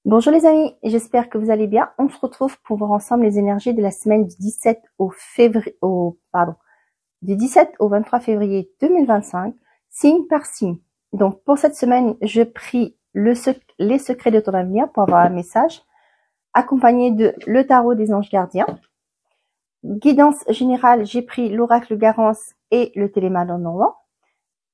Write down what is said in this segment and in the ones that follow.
Bonjour les amis, j'espère que vous allez bien. On se retrouve pour voir ensemble les énergies de la semaine du 17 du 17 au 23 février 2025, signe par signe. Donc pour cette semaine, je prie les secrets de ton avenir pour avoir un message, accompagné de le tarot des anges gardiens. Guidance générale, j'ai pris l'oracle Garance et le téléman en normand.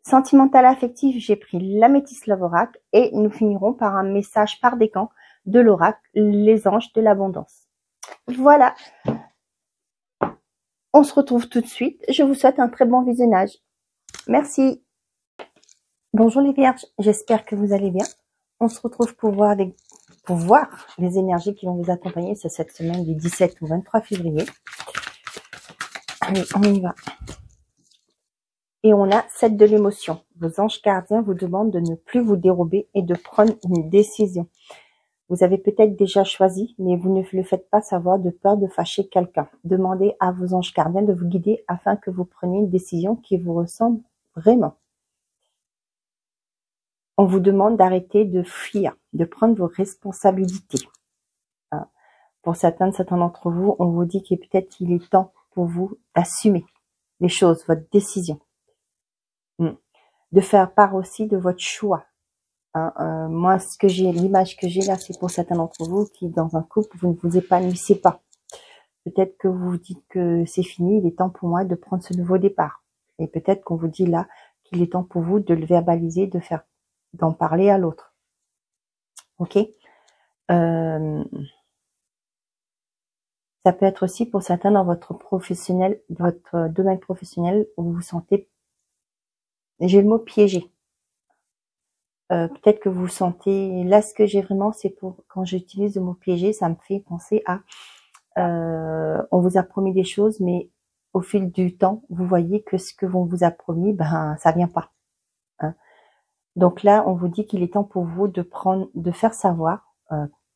Sentimental affectif, j'ai pris l'améthyste love oracle et nous finirons par un message par décan de l'oracle, les anges de l'abondance. Voilà. On se retrouve tout de suite. Je vous souhaite un très bon visionnage. Merci. Bonjour les vierges, j'espère que vous allez bien. On se retrouve pour voir les énergies qui vont vous accompagner sur cette semaine du 17 au 23 février. Allez, on y va. Et on a 7 de l'émotion. Vos anges gardiens vous demandent de ne plus vous dérober et de prendre une décision. Vous avez peut-être déjà choisi, mais vous ne le faites pas savoir de peur de fâcher quelqu'un. Demandez à vos anges gardiens de vous guider afin que vous preniez une décision qui vous ressemble vraiment. On vous demande d'arrêter de fuir, de prendre vos responsabilités. Pour certains d'entre vous, on vous dit qu'il est temps pour vous d'assumer les choses, votre décision. De faire part aussi de votre choix. Moi, l'image que j'ai là, c'est pour certains d'entre vous qui, dans un couple, vous ne vous épanouissez pas. Peut-être que vous vous dites que c'est fini, il est temps pour moi de prendre ce nouveau départ. Et peut-être qu'on vous dit là qu'il est temps pour vous de le verbaliser, d'en parler à l'autre. Ok. Ça peut être aussi pour certains dans votre domaine professionnel où vous vous sentez, j'ai le mot piégé. Peut-être que vous sentez, là ce que j'ai vraiment, c'est quand j'utilise le mot piégé, ça me fait penser à, on vous a promis des choses, mais au fil du temps, vous voyez que ce que l'on vous a promis, ça vient pas. Donc là, on vous dit qu'il est temps pour vous de faire savoir,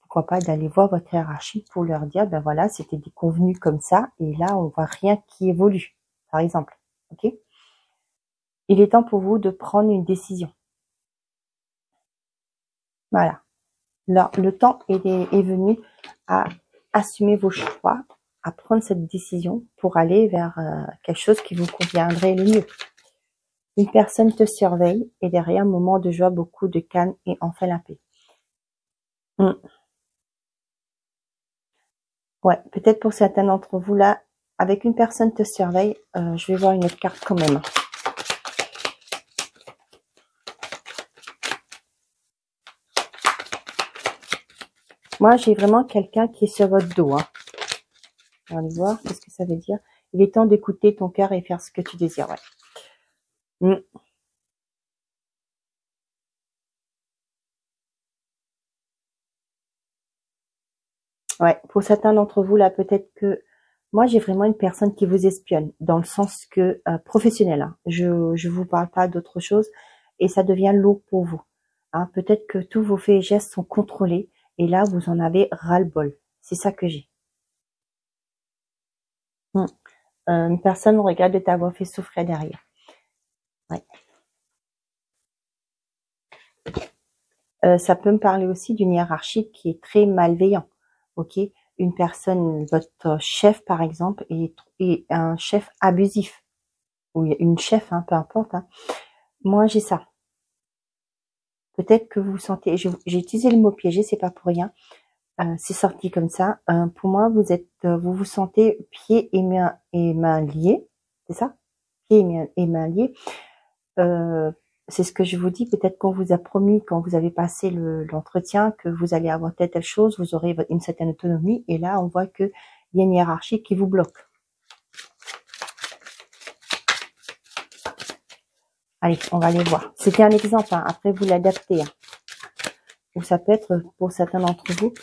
pourquoi pas d'aller voir votre hiérarchie pour leur dire, voilà, c'était des convenus comme ça, et là, on voit rien qui évolue, par exemple. Ok ? Il est temps pour vous de prendre une décision. Voilà. Là, le temps est venu à assumer vos choix, à prendre cette décision pour aller vers quelque chose qui vous conviendrait le mieux. Une personne te surveille et derrière un moment de joie, beaucoup de calme et enfin la paix. Ouais, peut-être pour certains d'entre vous là, avec une personne te surveille, je vais voir une autre carte quand même. Moi, j'ai vraiment quelqu'un qui est sur votre dos. On va voir qu'est-ce que ça veut dire. Il est temps d'écouter ton cœur et faire ce que tu désires. Ouais. Ouais, pour certains d'entre vous là, peut-être que moi j'ai vraiment une personne qui vous espionne, dans le sens que professionnel. Je vous parle pas d'autre chose et ça devient lourd pour vous. Peut-être que tous vos faits et gestes sont contrôlés et là vous en avez ras-le-bol. C'est ça que j'ai. Une personne regarde de t'avoir fait souffrir derrière. Ouais. Ça peut me parler aussi d'une hiérarchie qui est très malveillant. Ok, une personne, votre chef par exemple, est un chef abusif ou une chef, peu importe. Moi j'ai ça. Peut-être que vous sentez, j'ai utilisé le mot piégé, c'est pas pour rien. C'est sorti comme ça. Pour moi, vous vous sentez pieds et mains liés, c'est ça? Pieds et mains liés. C'est ce que je vous dis. Peut-être qu'on vous a promis quand vous avez passé l'entretien que vous allez avoir telle chose, vous aurez une certaine autonomie. Et là, on voit que il y a une hiérarchie qui vous bloque. Allez, on va aller voir. C'était un exemple. Après, vous l'adaptez. Ou ça peut être pour certains d'entre vous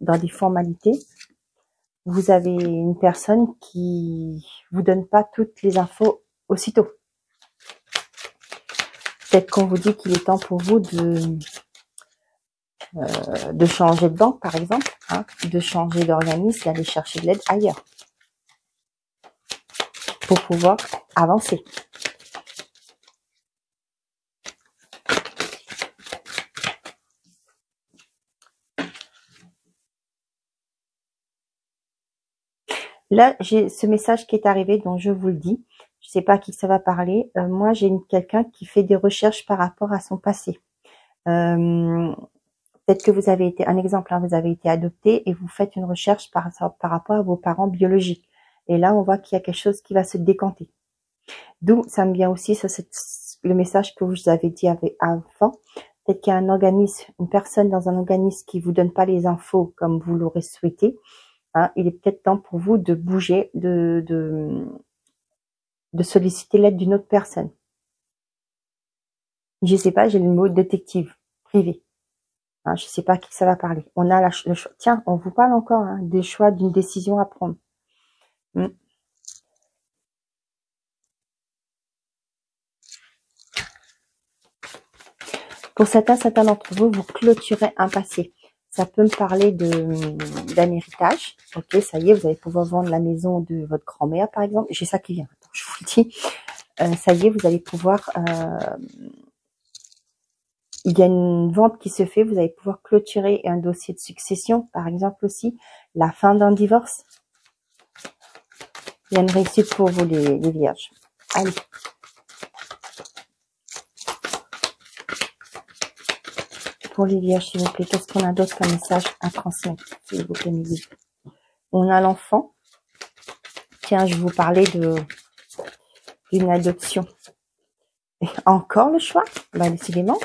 dans des formalités. Vous avez une personne qui vous donne pas toutes les infos aussitôt. Peut-être qu'on vous dit qu'il est temps pour vous de changer de banque, par exemple, de changer d'organisme, d'aller chercher de l'aide ailleurs pour pouvoir avancer. Là, j'ai ce message qui est arrivé, dont je vous le dis. Je sais pas à qui ça va parler. Moi, j'ai quelqu'un qui fait des recherches par rapport à son passé. Peut-être que vous avez été, un exemple, hein, vous avez été adopté et vous faites une recherche par rapport à vos parents biologiques. Et là, on voit qu'il y a quelque chose qui va se décanter. D'où ça me vient aussi, ça, c'est le message que je vous avais dit avant. Peut-être qu'il y a un organisme, une personne dans un organisme qui vous donne pas les infos comme vous l'aurez souhaité. Hein, il est peut-être temps pour vous de bouger, de solliciter l'aide d'une autre personne. Je sais pas, j'ai le mot détective privé. Hein, je sais pas à qui ça va parler. On a le choix. Tiens, on vous parle encore hein, des choix d'une décision à prendre. Pour certains d'entre vous, vous clôturez un passé. Ça peut me parler d'un héritage. Ok, ça y est, vous allez pouvoir vendre la maison de votre grand-mère, par exemple. J'ai ça qui vient. Attends, je vous le dis. Ça y est, vous allez pouvoir... il y a une vente qui se fait. Vous allez pouvoir clôturer un dossier de succession, par exemple aussi. La fin d'un divorce. Il y a une réussite pour vous, les vierges. Allez. Pour les vierges, s'il vous plaît, qu'est-ce qu'on a d'autre comme message à transmettre, s'il vous plaît, mes vies. On a l'enfant. Tiens, je vais vous parler d'une adoption. Et encore le choix, bah, décidément.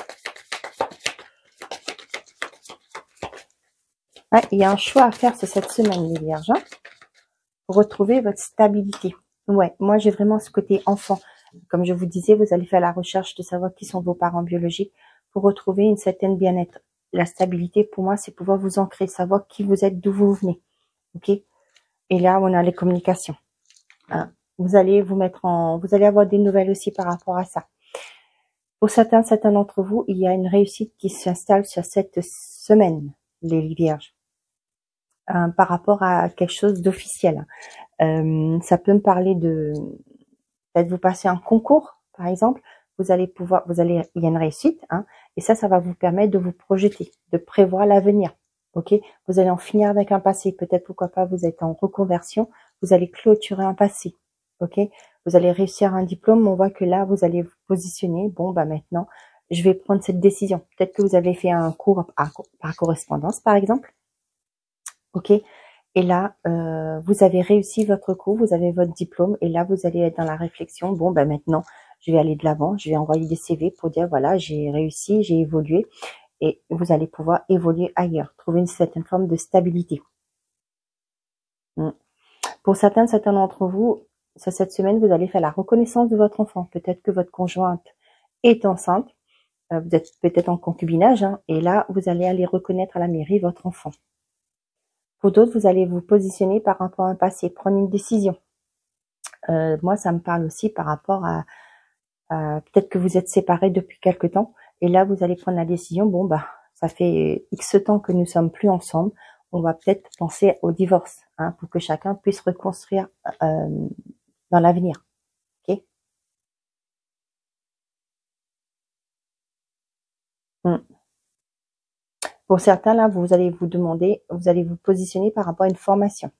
Ouais, il y a un choix à faire cette semaine, les vierges, hein, pour retrouver votre stabilité. Ouais, moi j'ai vraiment ce côté enfant. Comme je vous disais, vous allez faire la recherche de savoir qui sont vos parents biologiques pour retrouver une certaine bien-être. La stabilité, pour moi, c'est pouvoir vous ancrer, savoir qui vous êtes, d'où vous venez. Ok? Et là, on a les communications. Hein. Vous allez vous allez avoir des nouvelles aussi par rapport à ça. Pour certains d'entre vous, il y a une réussite qui s'installe sur cette semaine, les vierges, par rapport à quelque chose d'officiel. Ça peut me parler de peut-être vous passer un concours, par exemple. Il y a une réussite, hein, et ça va vous permettre de vous projeter, de prévoir l'avenir. Ok, vous allez en finir avec un passé. Peut-être pourquoi pas, vous êtes en reconversion, vous allez clôturer un passé. Ok, vous allez réussir un diplôme. On voit que là, vous allez vous positionner. Bon, bah maintenant, je vais prendre cette décision. Peut-être que vous avez fait un cours par correspondance, par exemple. Ok. Et là, vous avez réussi votre cours, vous avez votre diplôme, et là, vous allez être dans la réflexion. Bon, ben maintenant, je vais aller de l'avant, je vais envoyer des CV pour dire, voilà, j'ai réussi, j'ai évolué, et vous allez pouvoir évoluer ailleurs, trouver une certaine forme de stabilité. Pour certains d'entre vous, cette semaine, vous allez faire la reconnaissance de votre enfant. Peut-être que votre conjointe est enceinte, vous êtes peut-être en concubinage, hein, et là, vous allez aller reconnaître à la mairie votre enfant. Pour d'autres, vous allez vous positionner par rapport à un passé, prendre une décision. Moi, ça me parle aussi par rapport à peut-être que vous êtes séparés depuis quelque temps, et là, vous allez prendre la décision, bon, bah, ça fait X temps que nous sommes plus ensemble, on va peut-être penser au divorce, hein, pour que chacun puisse reconstruire dans l'avenir. Ok. Pour certains, là, vous allez vous positionner par rapport à une formation.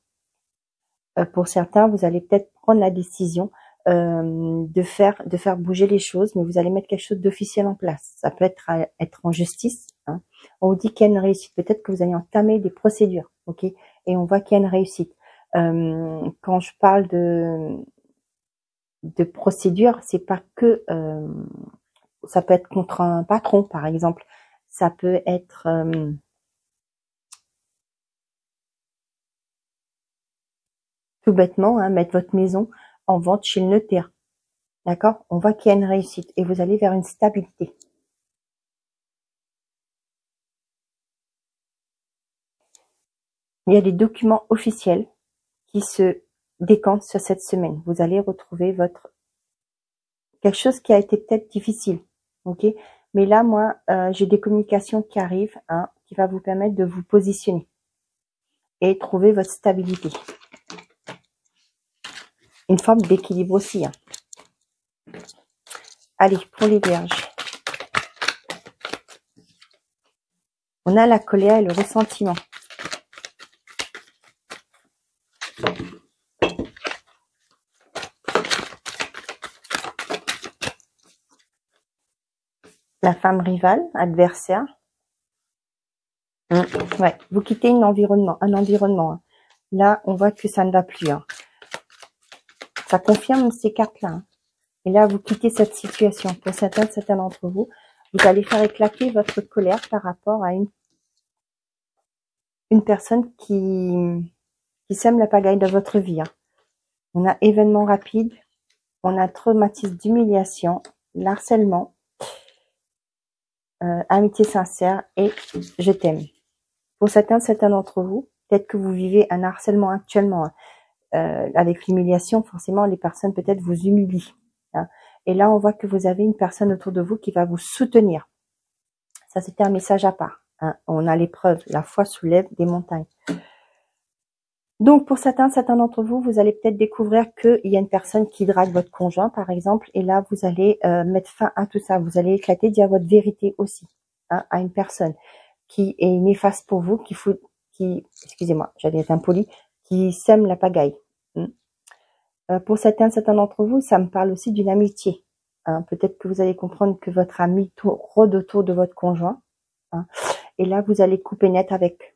Pour certains, vous allez peut-être prendre la décision de faire bouger les choses, mais vous allez mettre quelque chose d'officiel en place. Ça peut être en justice. Hein. On vous dit qu'il y a une réussite. Peut-être que vous allez entamer des procédures, ok. Et on voit qu'il y a une réussite. Quand je parle de procédure, c'est pas que ça peut être contre un patron, par exemple. Ça peut être tout bêtement, hein, mettre votre maison en vente chez le notaire. D'accord? On voit qu'il y a une réussite et vous allez vers une stabilité. Il y a des documents officiels qui se décantent sur cette semaine. Vous allez retrouver quelque chose qui a été peut-être difficile. Ok? Mais là, moi, j'ai des communications qui arrivent, hein, qui va vous permettre de vous positionner et trouver votre stabilité. Une forme d'équilibre aussi. Hein. Allez, pour les vierges. On a la colère et le ressentiment. La femme rivale, adversaire. Ouais, vous quittez un environnement. Hein. Là, on voit que ça ne va plus. Hein. Ça confirme ces cartes-là. Hein. Et là, vous quittez cette situation. Pour certains d'entre vous, vous allez faire éclater votre colère par rapport à une personne qui sème la pagaille dans votre vie. Hein. On a événement rapide, on a traumatisme d'humiliation, l'harcèlement, amitié sincère et je t'aime. Pour certains d'entre vous, peut-être que vous vivez un harcèlement actuellement. Hein. Avec l'humiliation, forcément, les personnes peut-être vous humilient. Hein. Et là, on voit que vous avez une personne autour de vous qui va vous soutenir. Ça, c'était un message à part. Hein. On a l'épreuve, la foi soulève des montagnes. Donc, pour certains d'entre vous, vous allez peut-être découvrir qu'il y a une personne qui drague votre conjoint, par exemple, et là, vous allez mettre fin à tout ça. Vous allez éclater, dire votre vérité aussi, hein, à une personne qui est néfaste pour vous, excusez-moi, j'allais être impoli, qui sème la pagaille. Pour certains d'entre vous, ça me parle aussi d'une amitié. Hein. Peut-être que vous allez comprendre que votre ami rôde autour de votre conjoint, hein, et là, vous allez couper net avec.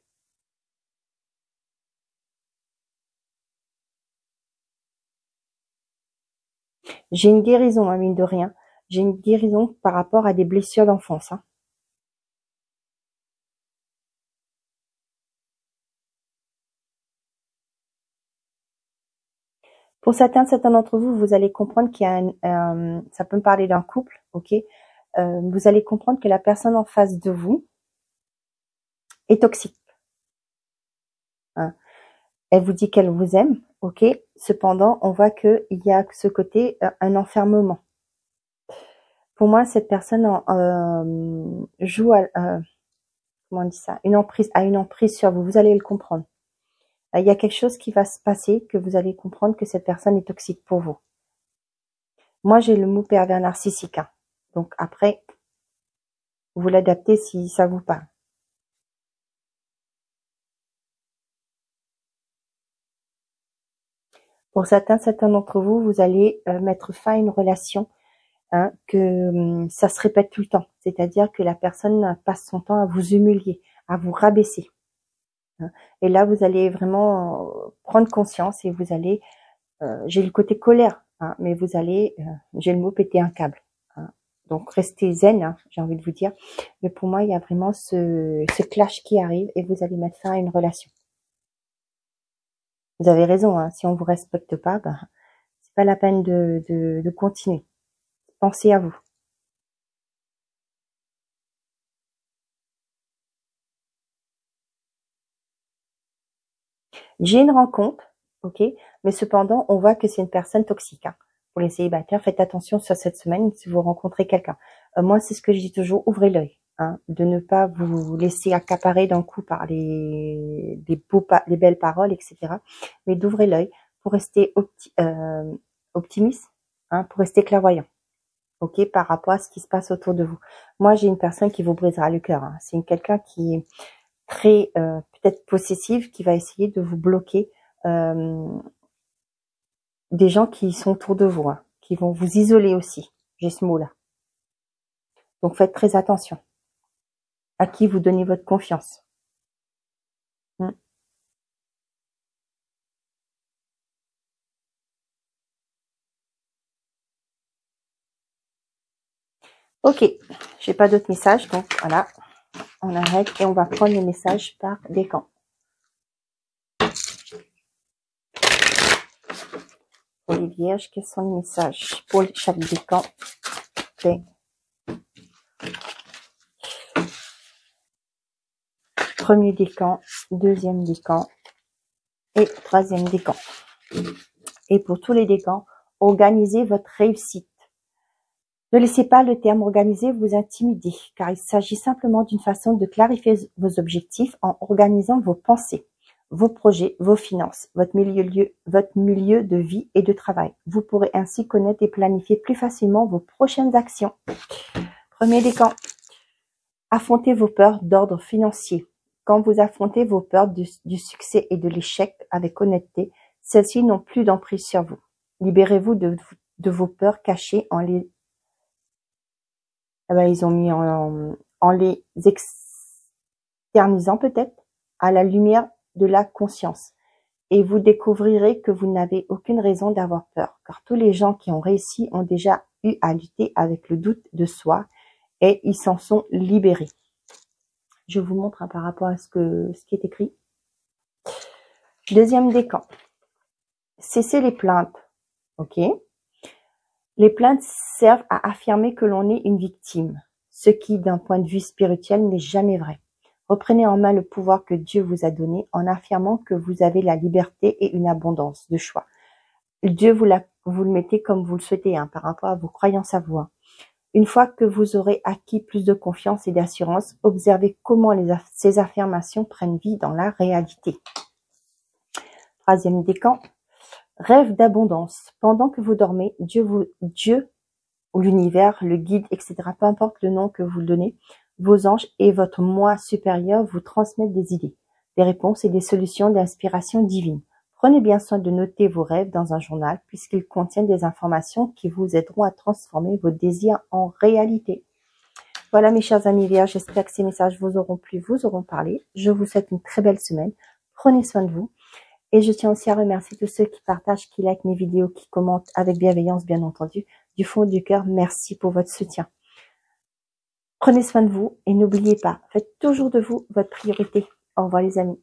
J'ai une guérison, hein, mine de rien. J'ai une guérison par rapport à des blessures d'enfance. Hein. Pour certains d'entre vous, vous allez comprendre qu'il y a ça peut me parler d'un couple, ok. Vous allez comprendre que la personne en face de vous est toxique. Hein. Elle vous dit qu'elle vous aime, ok. Cependant, on voit qu'il y a ce côté, un enfermement. Pour moi, cette personne joue comment on dit ça, une emprise sur vous. Vous allez le comprendre. Il y a quelque chose qui va se passer que vous allez comprendre que cette personne est toxique pour vous. Moi, j'ai le mot pervers narcissique. Hein. Donc après, vous l'adaptez si ça vous parle. Pour certains d'entre vous, vous allez mettre fin à une relation, hein, que ça se répète tout le temps. C'est-à-dire que la personne passe son temps à vous humilier, à vous rabaisser. Hein. Et là, vous allez vraiment prendre conscience et vous allez, j'ai le côté colère, hein, mais vous allez, j'ai le mot péter un câble. Hein. Donc restez zen, hein, j'ai envie de vous dire. Mais pour moi, il y a vraiment ce clash qui arrive et vous allez mettre fin à une relation. Vous avez raison, hein, si on vous respecte pas, ben, c'est pas la peine de continuer. Pensez à vous. J'ai une rencontre, ok, mais cependant, on voit que c'est une personne toxique. Hein. Pour les célibataires, faites attention sur cette semaine si vous rencontrez quelqu'un. Moi, c'est ce que je dis toujours, ouvrez l'œil, hein, de ne pas vous laisser accaparer d'un coup par les belles paroles, etc. Mais d'ouvrir l'œil pour rester optimiste, hein, pour rester clairvoyant. Ok, par rapport à ce qui se passe autour de vous. Moi, j'ai une personne qui vous brisera le cœur. Hein. C'est quelqu'un qui est très peut-être possessive, qui va essayer de vous bloquer des gens qui sont autour de vous, hein, qui vont vous isoler aussi. J'ai ce mot-là. Donc, faites très attention à qui vous donnez votre confiance. Ok, j'ai pas d'autres messages, donc voilà, on arrête et on va prendre les messages par décan. Pour les vierges, quels sont les messages pour chaque décan? Premier décan, deuxième décan et troisième décan. Et pour tous les décans, organisez votre réussite. Ne laissez pas le terme organisé vous intimider, car il s'agit simplement d'une façon de clarifier vos objectifs en organisant vos pensées, vos projets, vos finances, votre milieu de vie et de travail. Vous pourrez ainsi connaître et planifier plus facilement vos prochaines actions. Premier décan. Affrontez vos peurs d'ordre financier. Quand vous affrontez vos peurs du succès et de l'échec avec honnêteté, celles-ci n'ont plus d'emprise sur vous. Libérez-vous de vos peurs cachées en les eh ben, ils ont mis en les externisant peut-être à la lumière de la conscience. Et vous découvrirez que vous n'avez aucune raison d'avoir peur, car tous les gens qui ont réussi ont déjà eu à lutter avec le doute de soi et ils s'en sont libérés. Je vous montre par rapport à ce qui est écrit. Deuxième décan. Cessez les plaintes. Ok. Les plaintes servent à affirmer que l'on est une victime, ce qui, d'un point de vue spirituel, n'est jamais vrai. Reprenez en main le pouvoir que Dieu vous a donné en affirmant que vous avez la liberté et une abondance de choix. Dieu vous le mettez comme vous le souhaitez, hein, par rapport à vos croyances à vous. Hein. Une fois que vous aurez acquis plus de confiance et d'assurance, observez comment ces affirmations prennent vie dans la réalité. Troisième décan, rêve d'abondance. Pendant que vous dormez, Dieu ou l'univers, le guide, etc., peu importe le nom que vous donnez, vos anges et votre moi supérieur vous transmettent des idées, des réponses et des solutions d'inspiration divine. Prenez bien soin de noter vos rêves dans un journal puisqu'ils contiennent des informations qui vous aideront à transformer vos désirs en réalité. Voilà mes chers amis vierges, j'espère que ces messages vous auront plu, vous auront parlé. Je vous souhaite une très belle semaine. Prenez soin de vous. Et je tiens aussi à remercier tous ceux qui partagent, qui likent mes vidéos, qui commentent avec bienveillance, bien entendu. Du fond du cœur, merci pour votre soutien. Prenez soin de vous et n'oubliez pas, faites toujours de vous votre priorité. Au revoir les amis.